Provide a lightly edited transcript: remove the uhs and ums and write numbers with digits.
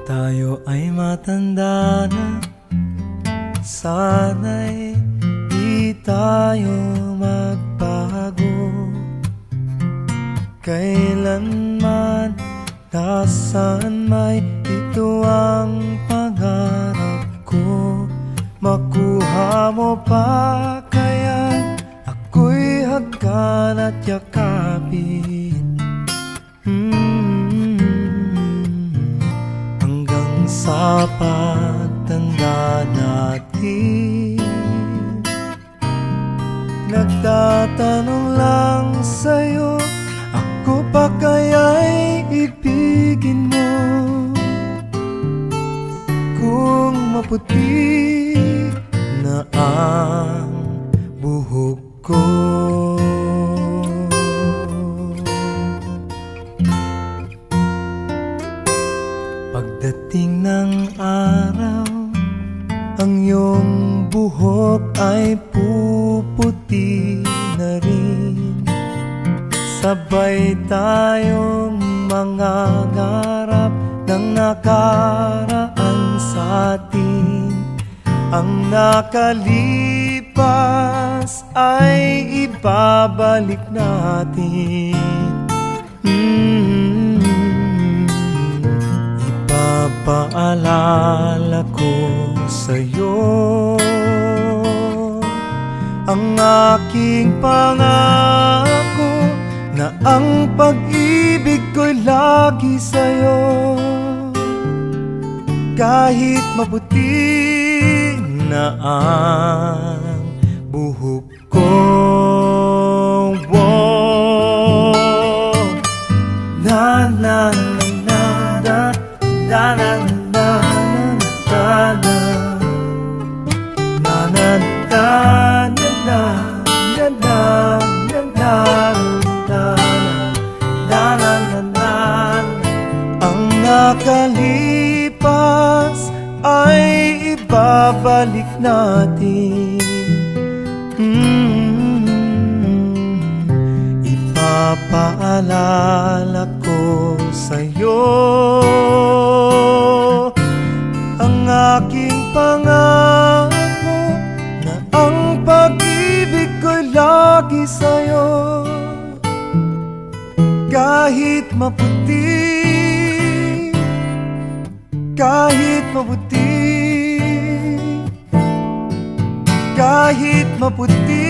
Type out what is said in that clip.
tayo ay matanda na, sana'y di tayo magbago. Kailanman, nasaan may ito ang pangarap ko. Makuha mo pa kaya ako'y hagkan at yakapin, hanggang sa pagtanda natin. Nagtatanong lang sa'yo, ako pa kaya'y ibigin mo? Kung maputi na ang buhok ko, pagdating ng araw, ang iyong buhok ay puputi na rin. Sabay tayong mangangarap ng nakaraan sa atin. Ang nakalipas ay ibabalik natin. Ipapaalala ko sa'yo ang aking pangako, na ang pag-ibig ko'y lagi sa'yo. Kahit maputi na ang buhok ko, na na na na na na na na na ang nakalipas ay ibabalik natin. Ipapaalala ko sa'yo ang aking pangako, na ang pag-ibig ko'y lagi sa'yo. Kahit maputi, kahit maputi, kahit maputi,